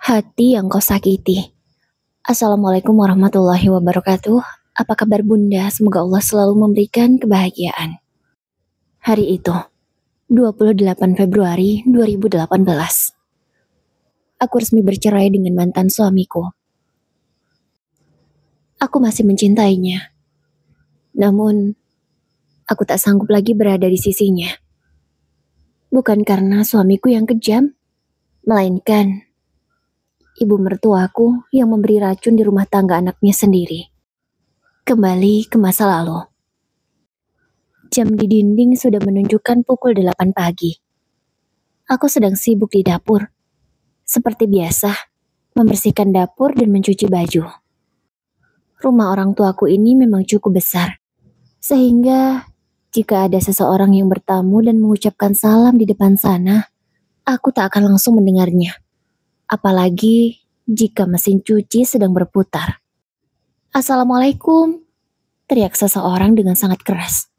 Hati yang kau sakiti. Assalamualaikum warahmatullahi wabarakatuh. Apa kabar Bunda? Semoga Allah selalu memberikan kebahagiaan. Hari itu, 28 Februari 2018. Aku resmi bercerai dengan mantan suamiku. Aku masih mencintainya. Namun, aku tak sanggup lagi berada di sisinya. Bukan karena suamiku yang kejam, melainkan ibu mertuaku yang memberi racun di rumah tangga anaknya sendiri. Kembali ke masa lalu. Jam di dinding sudah menunjukkan pukul 8 pagi. Aku sedang sibuk di dapur. Seperti biasa, membersihkan dapur dan mencuci baju. Rumah orang tuaku ini memang cukup besar. Sehingga, jika ada seseorang yang bertamu dan mengucapkan salam di depan sana, aku tak akan langsung mendengarnya. Apalagi jika mesin cuci sedang berputar. "Assalamualaikum," teriak seseorang dengan sangat keras.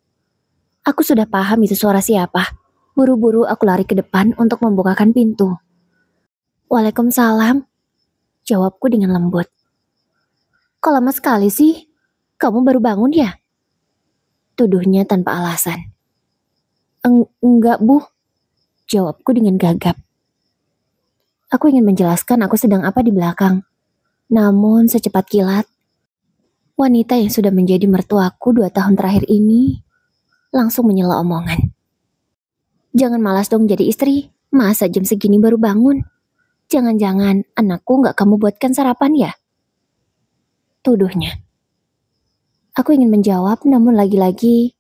Aku sudah paham itu suara siapa. Buru-buru aku lari ke depan untuk membukakan pintu. "Waalaikumsalam," jawabku dengan lembut. "Kok lama sekali sih? Kamu baru bangun ya?" Tuduhnya tanpa alasan. Enggak, Bu," jawabku dengan gagap. Aku ingin menjelaskan aku sedang apa di belakang. Namun secepat kilat, wanita yang sudah menjadi mertuaku 2 tahun terakhir ini langsung menyela omongan. "Jangan malas dong jadi istri. Masa jam segini baru bangun? Jangan-jangan anakku nggak kamu buatkan sarapan ya?" Tuduhnya. Aku ingin menjawab, namun lagi-lagi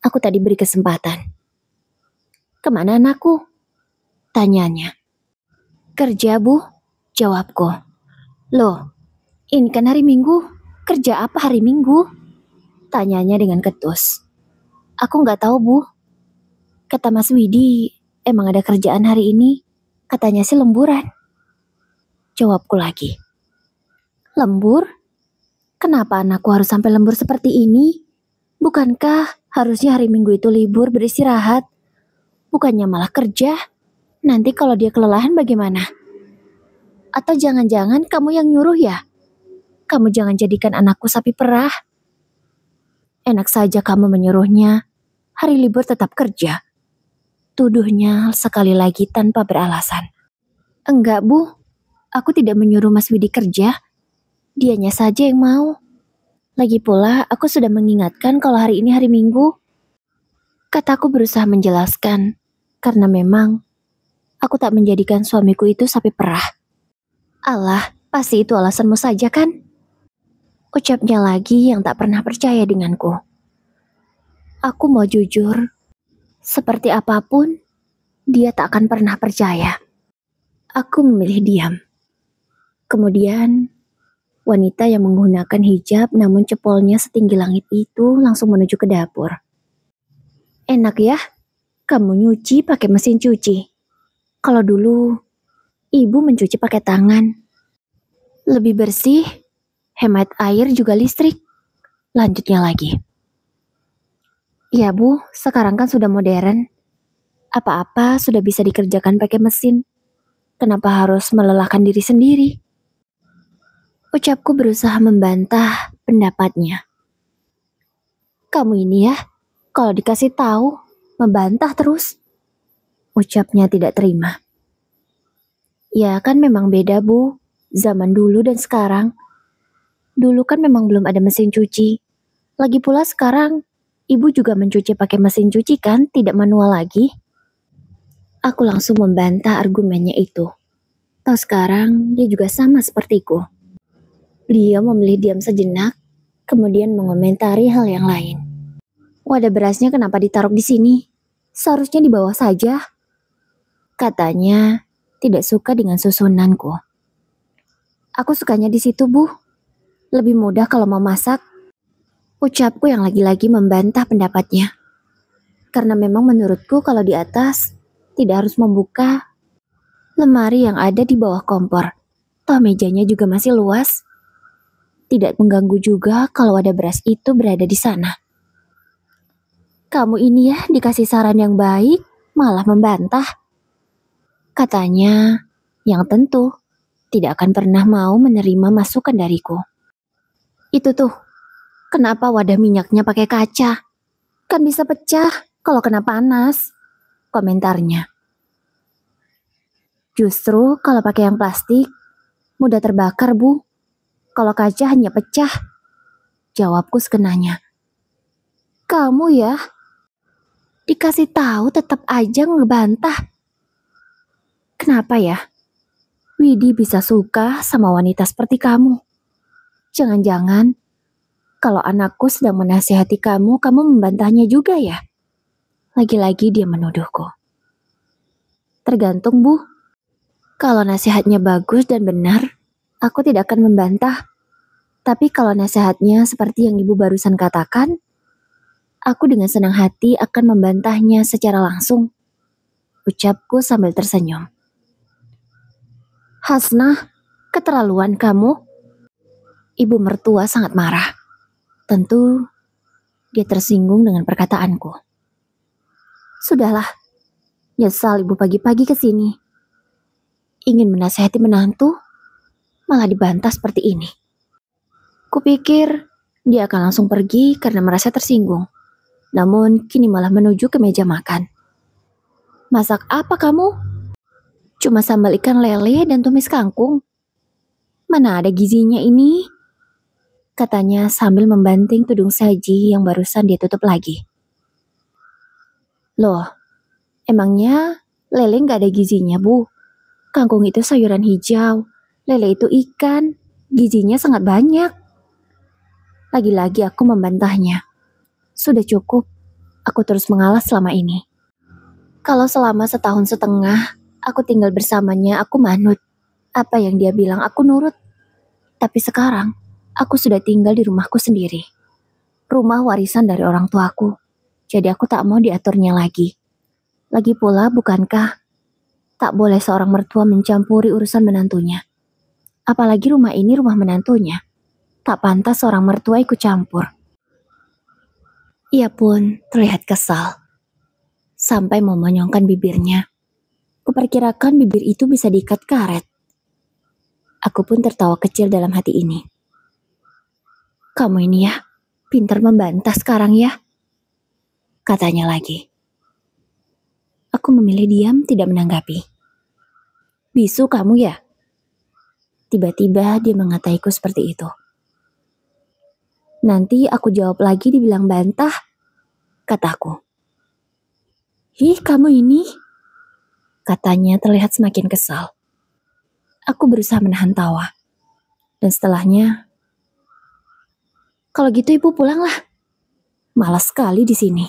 aku tak diberi kesempatan. "Kemana anakku?" tanyanya. "Kerja, Bu," jawabku. "Loh, ini kan hari Minggu. Kerja apa hari Minggu?" tanyanya dengan ketus. "Aku nggak tahu, Bu. Kata Mas Widi, emang ada kerjaan hari ini. Katanya sih lemburan." Jawabku lagi. "Lembur? Kenapa anakku harus sampai lembur seperti ini? Bukankah harusnya hari Minggu itu libur beristirahat? Bukannya malah kerja? Nanti kalau dia kelelahan bagaimana? Atau jangan-jangan kamu yang nyuruh ya? Kamu jangan jadikan anakku sapi perah. Enak saja kamu menyuruhnya. Hari libur tetap kerja." Tuduhnya sekali lagi tanpa beralasan. "Enggak, Bu. Aku tidak menyuruh Mas Widi kerja. Dianya saja yang mau. Lagi pula, aku sudah mengingatkan kalau hari ini hari Minggu." Kataku berusaha menjelaskan, karena memang aku tak menjadikan suamiku itu sapi perah. "Alah, pasti itu alasanmu saja kan?" Ucapnya lagi yang tak pernah percaya denganku. Aku mau jujur, seperti apapun, dia tak akan pernah percaya. Aku memilih diam. Kemudian, wanita yang menggunakan hijab namun cepolnya setinggi langit itu langsung menuju ke dapur. "Enak ya, kamu nyuci pakai mesin cuci. Kalau dulu, ibu mencuci pakai tangan. Lebih bersih, hemat air juga listrik." Lanjutnya lagi. "Ya, Bu, sekarang kan sudah modern. Apa-apa sudah bisa dikerjakan pakai mesin. Kenapa harus melelahkan diri sendiri?" Ucapku berusaha membantah pendapatnya. "Kamu ini ya, kalau dikasih tahu, membantah terus." Ucapnya tidak terima. "Ya kan memang beda, Bu. Zaman dulu dan sekarang. Dulu kan memang belum ada mesin cuci. Lagi pula sekarang, ibu juga mencuci pakai mesin cuci kan, tidak manual lagi." Aku langsung membantah argumennya itu. Tahu sekarang, dia juga sama sepertiku. Dia memilih diam sejenak, kemudian mengomentari hal yang lain. "Wadah berasnya kenapa ditaruh di sini? Seharusnya di bawah saja." Katanya tidak suka dengan susunanku. "Aku sukanya di situ, Bu. Lebih mudah kalau mau masak." Ucapku yang lagi-lagi membantah pendapatnya. Karena memang menurutku kalau di atas tidak harus membuka lemari yang ada di bawah kompor. Toh mejanya juga masih luas. Tidak mengganggu juga kalau wadah beras itu berada di sana. "Kamu ini ya dikasih saran yang baik, malah membantah." Katanya, yang tentu, tidak akan pernah mau menerima masukan dariku. Itu tuh, kenapa wadah minyaknya pakai kaca? Kan bisa pecah kalau kena panas, komentarnya. Justru kalau pakai yang plastik, mudah terbakar, Bu. Kalau kaca hanya pecah, jawabku sekenanya. Kamu ya, dikasih tahu tetap aja ngebantah. Kenapa ya? Widi bisa suka sama wanita seperti kamu. Jangan-jangan, kalau anakku sedang menasihati kamu membantahnya juga ya? Lagi-lagi dia menuduhku. Tergantung, Bu. Kalau nasihatnya bagus dan benar, aku tidak akan membantah. Tapi kalau nasihatnya seperti yang ibu barusan katakan, aku dengan senang hati akan membantahnya secara langsung. Ucapku sambil tersenyum. Hasnah, keterlaluan kamu. Ibu mertua sangat marah. Tentu, dia tersinggung dengan perkataanku. Sudahlah, nyesal ibu pagi-pagi ke sini. Ingin menasihati menantu, malah dibantah seperti ini. Kupikir dia akan langsung pergi karena merasa tersinggung. Namun kini malah menuju ke meja makan. Masak apa kamu? Cuma sambal ikan lele dan tumis kangkung. Mana ada gizinya ini? Katanya sambil membanting tudung saji yang barusan dia tutup lagi. Loh, emangnya lele nggak ada gizinya, Bu? Kangkung itu sayuran hijau, lele itu ikan, gizinya sangat banyak. Lagi-lagi aku membantahnya. Sudah cukup, aku terus mengalah selama ini. Kalau selama 1,5 tahun aku tinggal bersamanya, aku manut. Apa yang dia bilang aku nurut. Tapi sekarang, aku sudah tinggal di rumahku sendiri. Rumah warisan dari orang tuaku. Jadi aku tak mau diaturnya lagi. Lagi pula, bukankah tak boleh seorang mertua mencampuri urusan menantunya? Apalagi rumah ini rumah menantunya. Tak pantas seorang mertua ikut campur. Ia pun terlihat kesal. Sampai memonyongkan bibirnya. Kuperkirakan bibir itu bisa diikat karet. Aku pun tertawa kecil dalam hati ini. Kamu ini ya, pintar membantah sekarang ya. Katanya lagi. Aku memilih diam tidak menanggapi. Bisu kamu ya? Tiba-tiba dia mengataiku seperti itu. Nanti aku jawab lagi dibilang bantah, kataku. Ih, kamu ini, katanya terlihat semakin kesal. Aku berusaha menahan tawa. Dan setelahnya, kalau gitu ibu pulanglah. Malas sekali di sini.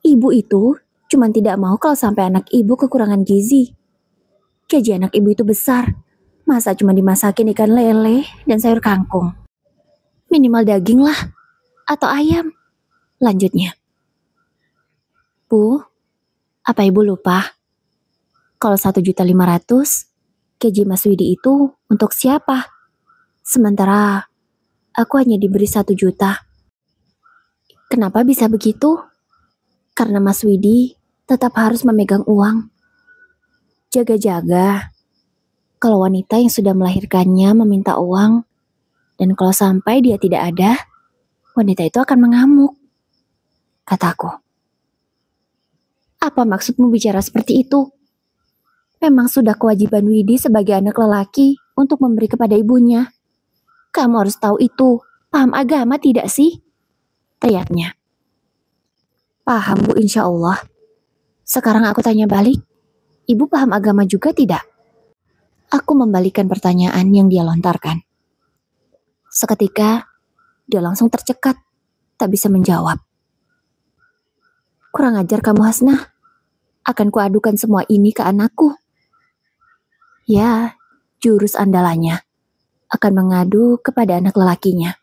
Ibu itu cuma tidak mau kalau sampai anak ibu kekurangan gizi. Gaji anak ibu itu besar. Masa cuma dimasakin ikan lele dan sayur kangkung. Minimal daging lah. Atau ayam. Lanjutnya. Bu, apa ibu lupa? Kalau 1.500.000, gaji Mas Widi itu untuk siapa? Sementara aku hanya diberi 1 juta. Kenapa bisa begitu? Karena Mas Widi tetap harus memegang uang. Jaga-jaga. Kalau wanita yang sudah melahirkannya meminta uang, dan kalau sampai dia tidak ada, wanita itu akan mengamuk. Kataku. Apa maksudmu bicara seperti itu? Memang sudah kewajiban Widi sebagai anak lelaki untuk memberi kepada ibunya. Kamu harus tahu itu. Paham agama tidak sih? Teriaknya. Paham Bu, insya Allah. Sekarang aku tanya balik. Ibu paham agama juga tidak? Aku membalikan pertanyaan yang dia lontarkan. Seketika, dia langsung tercekat. Tak bisa menjawab. Kurang ajar kamu Hasnah. Akan kuadukan semua ini ke anakku. Ya, jurus andalannya. Akan mengadu kepada anak lelakinya.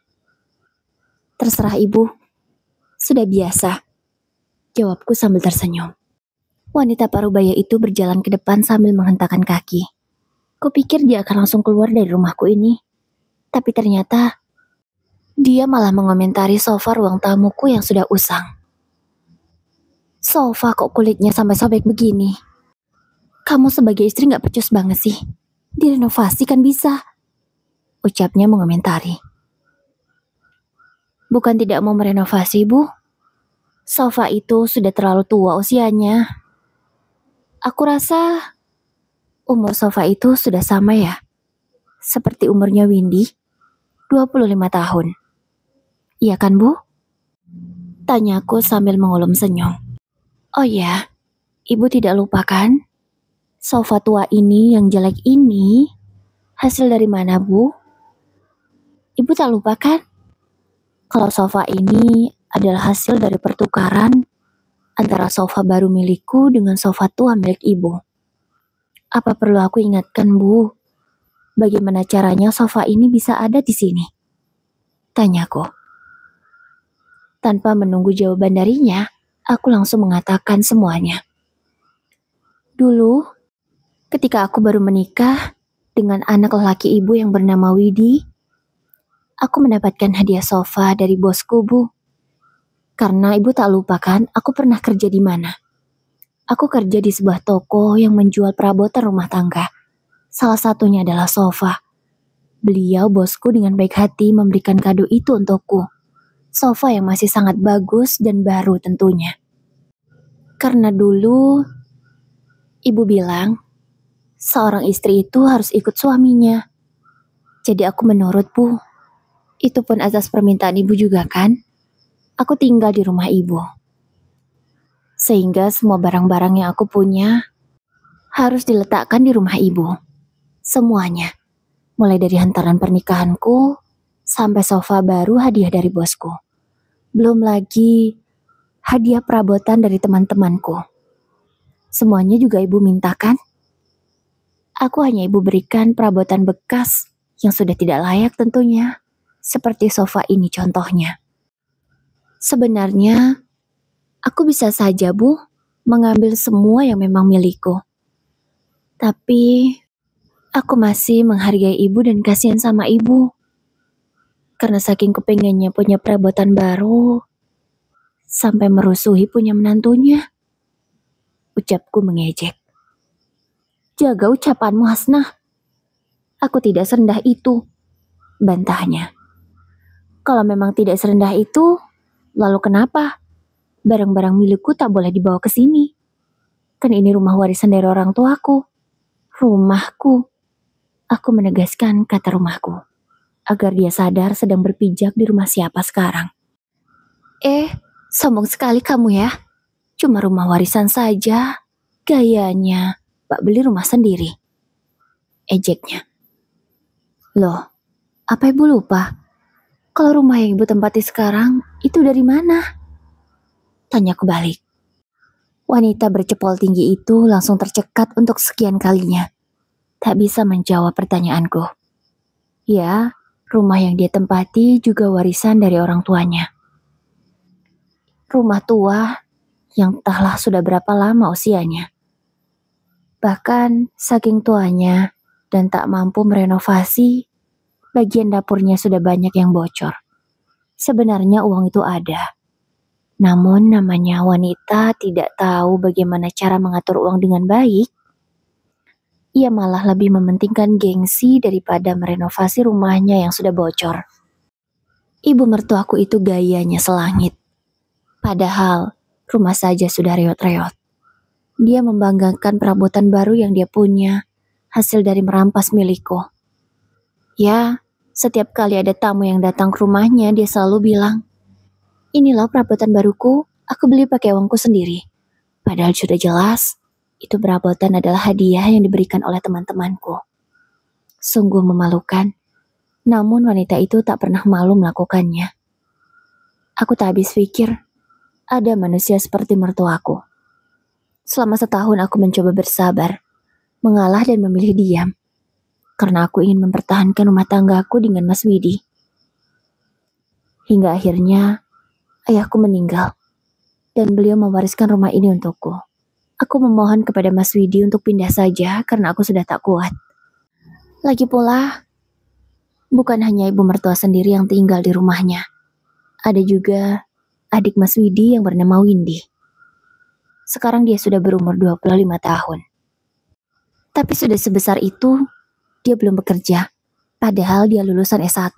Terserah ibu. Sudah biasa. Jawabku sambil tersenyum. Wanita parubaya itu berjalan ke depan sambil menghentakkan kaki. Kupikir dia akan langsung keluar dari rumahku ini. Tapi ternyata dia malah mengomentari sofa ruang tamuku yang sudah usang. Sofa kok kulitnya sampai sobek begini? Kamu sebagai istri gak becus banget sih? Direnovasi kan bisa, ucapnya mengomentari. Bukan tidak mau merenovasi, Bu. Sofa itu sudah terlalu tua usianya. Aku rasa umur sofa itu sudah sama ya, seperti umurnya Windy, 25 tahun. Iya kan, Bu? Tanyaku sambil mengulum senyum. Oh ya, Ibu tidak lupa kan? Sofa tua ini yang jelek ini hasil dari mana, Bu? Ibu tak lupa kan? Kalau sofa ini adalah hasil dari pertukaran antara sofa baru milikku dengan sofa tua milik Ibu. Apa perlu aku ingatkan, Bu? Bagaimana caranya sofa ini bisa ada di sini? Tanyaku. Tanpa menunggu jawaban darinya, aku langsung mengatakan semuanya. Dulu, ketika aku baru menikah dengan anak lelaki Ibu yang bernama Widi, aku mendapatkan hadiah sofa dari bosku, Bu. Karena Ibu tak lupa kan, aku pernah kerja di mana? Aku kerja di sebuah toko yang menjual perabotan rumah tangga. Salah satunya adalah sofa. Beliau, bosku, dengan baik hati memberikan kado itu untukku. Sofa yang masih sangat bagus dan baru tentunya. Karena dulu, Ibu bilang, seorang istri itu harus ikut suaminya. Jadi aku menurut, Bu. Itu pun atas permintaan Ibu juga kan? Aku tinggal di rumah Ibu. Sehingga semua barang-barang yang aku punya harus diletakkan di rumah Ibu. Semuanya. Mulai dari hantaran pernikahanku sampai sofa baru hadiah dari bosku. Belum lagi hadiah perabotan dari teman-temanku. Semuanya juga Ibu mintakan. Aku hanya Ibu berikan perabotan bekas yang sudah tidak layak tentunya. Seperti sofa ini contohnya. Sebenarnya, aku bisa saja, Bu, mengambil semua yang memang milikku. Tapi, aku masih menghargai Ibu dan kasihan sama Ibu. Karena saking kepengennya punya perabotan baru, sampai merusuhi punya menantunya. Ucapku mengejek. Jaga ucapanmu, Hasnah. Aku tidak serendah itu, bantahnya. Kalau memang tidak serendah itu, lalu kenapa barang-barang milikku tak boleh dibawa ke sini? Kan ini rumah warisan dari orang tuaku. Rumahku. Aku menegaskan kata rumahku, agar dia sadar sedang berpijak di rumah siapa sekarang. Sombong sekali kamu ya. Cuma rumah warisan saja. Gayanya, Pak beli rumah sendiri. Ejeknya. Loh, apa Ibu lupa? Kalau rumah yang Ibu tempati sekarang, itu dari mana? Tanya balik. Wanita bercepol tinggi itu langsung tercekat untuk sekian kalinya. Tak bisa menjawab pertanyaanku. Ya, rumah yang dia tempati juga warisan dari orang tuanya. Rumah tua yang entahlah sudah berapa lama usianya. Bahkan saking tuanya dan tak mampu merenovasi, bagian dapurnya sudah banyak yang bocor. Sebenarnya uang itu ada. Namun namanya wanita tidak tahu bagaimana cara mengatur uang dengan baik. Ia malah lebih mementingkan gengsi daripada merenovasi rumahnya yang sudah bocor. Ibu mertuaku itu gayanya selangit. Padahal rumah saja sudah reot-reot. Dia membanggakan perabotan baru yang dia punya, hasil dari merampas milikku. Ya, setiap kali ada tamu yang datang ke rumahnya, dia selalu bilang, "Inilah perabotan baruku, aku beli pakai uangku sendiri." Padahal sudah jelas, itu perabotan adalah hadiah yang diberikan oleh teman-temanku. Sungguh memalukan, namun wanita itu tak pernah malu melakukannya. Aku tak habis pikir, ada manusia seperti mertuaku. Selama setahun aku mencoba bersabar, mengalah dan memilih diam, karena aku ingin mempertahankan rumah tanggaku dengan Mas Widi. Hingga akhirnya, ayahku meninggal, dan beliau mewariskan rumah ini untukku. Aku memohon kepada Mas Widi untuk pindah saja karena aku sudah tak kuat. Lagi pula, bukan hanya ibu mertua sendiri yang tinggal di rumahnya. Ada juga adik Mas Widi yang bernama Windy. Sekarang dia sudah berumur 25 tahun. Tapi sudah sebesar itu, dia belum bekerja, padahal dia lulusan S1.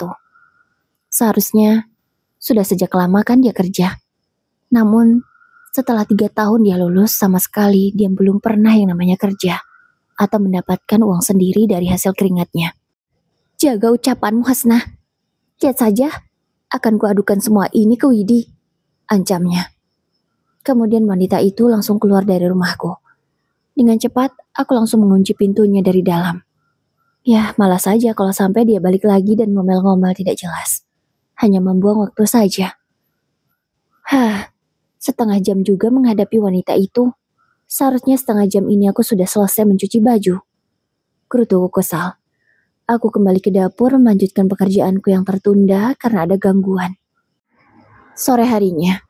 Seharusnya sudah sejak lama kan dia kerja. Namun, setelah 3 tahun dia lulus, sama sekali dia belum pernah yang namanya kerja atau mendapatkan uang sendiri dari hasil keringatnya. Jaga ucapanmu, Hasnah. Lihat saja, akan kuadukan semua ini ke Widi, ancamnya. Kemudian wanita itu langsung keluar dari rumahku. Dengan cepat, aku langsung mengunci pintunya dari dalam. Ya, malas saja kalau sampai dia balik lagi dan ngomel-ngomel tidak jelas. Hanya membuang waktu saja. Setengah jam juga menghadapi wanita itu. Seharusnya setengah jam ini aku sudah selesai mencuci baju. Gerutuku kesal. Aku kembali ke dapur melanjutkan pekerjaanku yang tertunda karena ada gangguan. Sore harinya,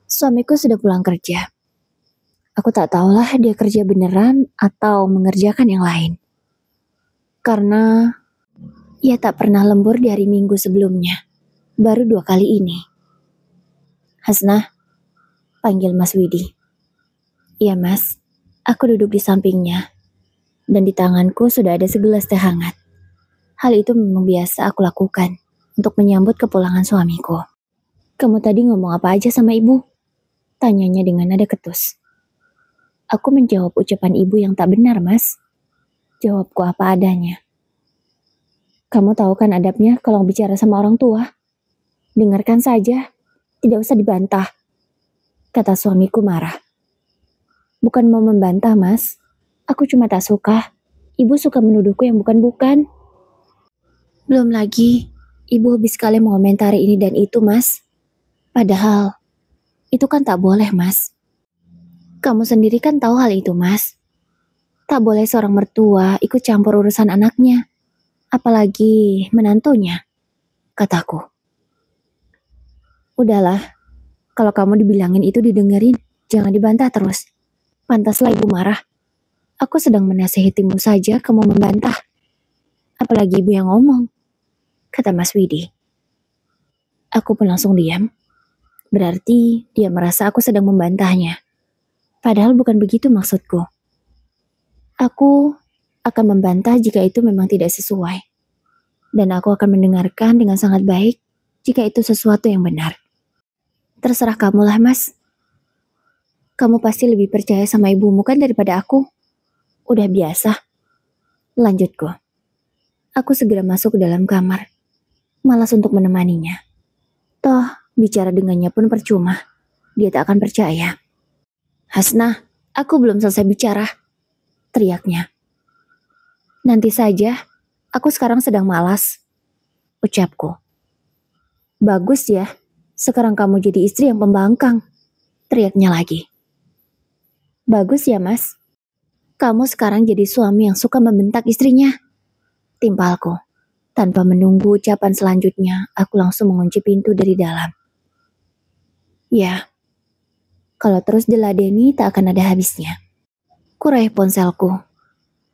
suamiku sudah pulang kerja. Aku tak tahulah dia kerja beneran atau mengerjakan yang lain. Karena ia tak pernah lembur di hari Minggu sebelumnya. Baru 2 kali ini. Hasnah, panggil Mas Widi. Iya Mas, aku duduk di sampingnya. Dan di tanganku sudah ada segelas teh hangat. Hal itu memang biasa aku lakukan untuk menyambut kepulangan suamiku. Kamu tadi ngomong apa aja sama ibu? Tanyanya dengan nada ketus. Aku menjawab ucapan ibu yang tak benar, Mas. Jawabku apa adanya. Kamu tahu kan adabnya kalau bicara sama orang tua? Dengarkan saja, tidak usah dibantah. Kata suamiku marah. Bukan mau membantah, Mas. Aku cuma tak suka. Ibu suka menuduhku yang bukan-bukan. Belum lagi, ibu habis sekali mengomentari ini dan itu, Mas. Padahal, itu kan tak boleh, Mas. Kamu sendiri kan tahu hal itu, Mas. Tak boleh seorang mertua ikut campur urusan anaknya. Apalagi menantunya, kataku. Udahlah, kalau kamu dibilangin itu didengerin, jangan dibantah terus. Pantaslah ibu marah. Aku sedang menasihatimu saja, kamu membantah. Apalagi ibu yang ngomong, kata Mas Widi. Aku pun langsung diam. Berarti dia merasa aku sedang membantahnya. Padahal bukan begitu maksudku. Aku akan membantah jika itu memang tidak sesuai. Dan aku akan mendengarkan dengan sangat baik jika itu sesuatu yang benar. Terserah kamulah, Mas. Kamu pasti lebih percaya sama ibumu kan daripada aku. Udah biasa. Lanjutku. Aku segera masuk ke dalam kamar. Malas untuk menemaninya. Toh, bicara dengannya pun percuma. Dia tak akan percaya. Hasnah, aku belum selesai bicara. Teriaknya. Nanti saja, aku sekarang sedang malas. Ucapku. Bagus ya, sekarang kamu jadi istri yang pembangkang. Teriaknya lagi. Bagus ya Mas, kamu sekarang jadi suami yang suka membentak istrinya. Timpalku. Tanpa menunggu ucapan selanjutnya, aku langsung mengunci pintu dari dalam. Ya, kalau terus diladeni tak akan ada habisnya. Kuraih ponselku.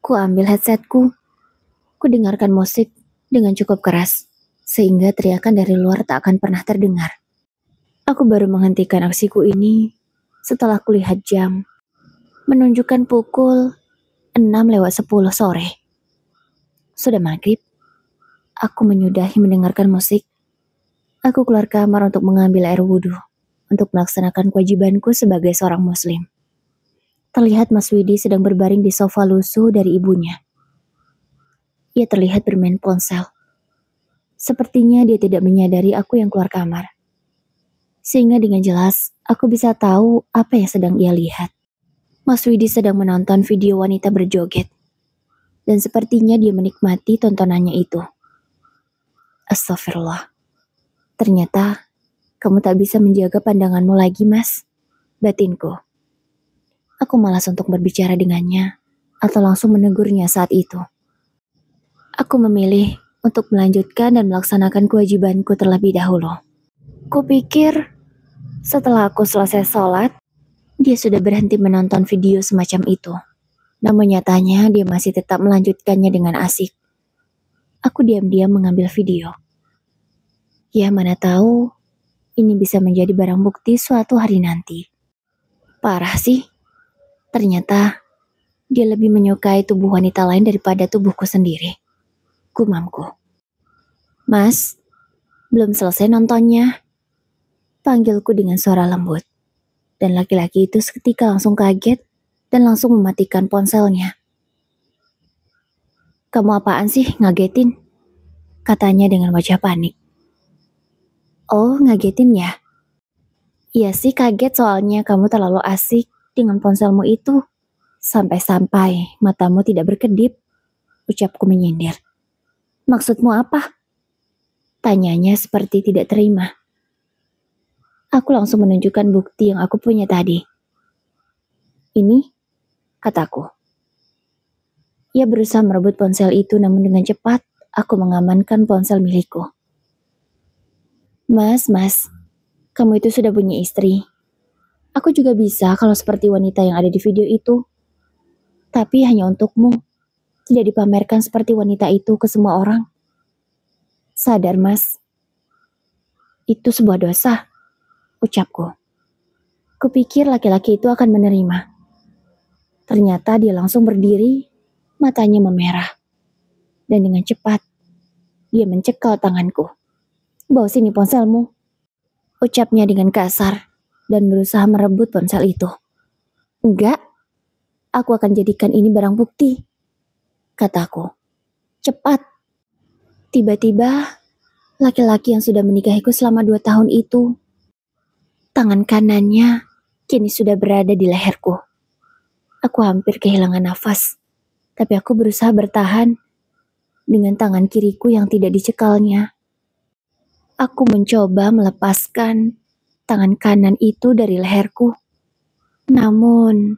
Ku ambil headsetku. Ku dengarkan musik dengan cukup keras, sehingga teriakan dari luar tak akan pernah terdengar. Aku baru menghentikan aksiku ini setelah kulihat jam. Menunjukkan pukul 6:10 sore. Sudah maghrib. Aku menyudahi mendengarkan musik. Aku keluar kamar untuk mengambil air wudhu, untuk melaksanakan kewajibanku sebagai seorang muslim. Terlihat Mas Widi sedang berbaring di sofa lusuh dari ibunya. Ia terlihat bermain ponsel. Sepertinya dia tidak menyadari aku yang keluar kamar. Sehingga dengan jelas, aku bisa tahu apa yang sedang ia lihat. Mas Widi sedang menonton video wanita berjoget. Dan sepertinya dia menikmati tontonannya itu. Astagfirullah. Ternyata, kamu tak bisa menjaga pandanganmu lagi, Mas. Batinku. Aku malas untuk berbicara dengannya, atau langsung menegurnya saat itu. Aku memilih untuk melanjutkan dan melaksanakan kewajibanku terlebih dahulu. Kupikir, setelah aku selesai sholat, dia sudah berhenti menonton video semacam itu. Namun nyatanya dia masih tetap melanjutkannya dengan asik. Aku diam-diam mengambil video. Ya mana tahu, ini bisa menjadi barang bukti suatu hari nanti. Parah sih. Ternyata, dia lebih menyukai tubuh wanita lain daripada tubuhku sendiri. gumamku. Mas, belum selesai nontonnya. Panggilku dengan suara lembut. Dan laki-laki itu seketika langsung kaget dan langsung mematikan ponselnya. Kamu apaan sih ngagetin? Katanya dengan wajah panik. Oh, ngagetin ya? Iya sih kaget soalnya kamu terlalu asik dengan ponselmu itu. Sampai-sampai matamu tidak berkedip, ucapku menyindir. Maksudmu apa? Tanyanya seperti tidak terima. Aku langsung menunjukkan bukti yang aku punya tadi. Ini, kataku. Ia berusaha merebut ponsel itu namun dengan cepat aku mengamankan ponsel milikku. Mas, kamu itu sudah punya istri. Aku juga bisa kalau seperti wanita yang ada di video itu. Tapi hanya untukmu. Tidak dipamerkan seperti wanita itu ke semua orang. Sadar, Mas. Itu sebuah dosa, ucapku. Kupikir laki-laki itu akan menerima. Ternyata dia langsung berdiri, matanya memerah. Dan dengan cepat, dia mencekal tanganku. Bawa sini ponselmu, ucapnya dengan kasar dan berusaha merebut ponsel itu. Enggak, aku akan jadikan ini barang bukti, kataku. Cepat. Tiba-tiba, laki-laki yang sudah menikahiku selama 2 tahun itu, tangan kanannya kini sudah berada di leherku. Aku hampir kehilangan nafas, tapi aku berusaha bertahan dengan tangan kiriku yang tidak dicekalnya. Aku mencoba melepaskan tangan kanan itu dari leherku. Namun,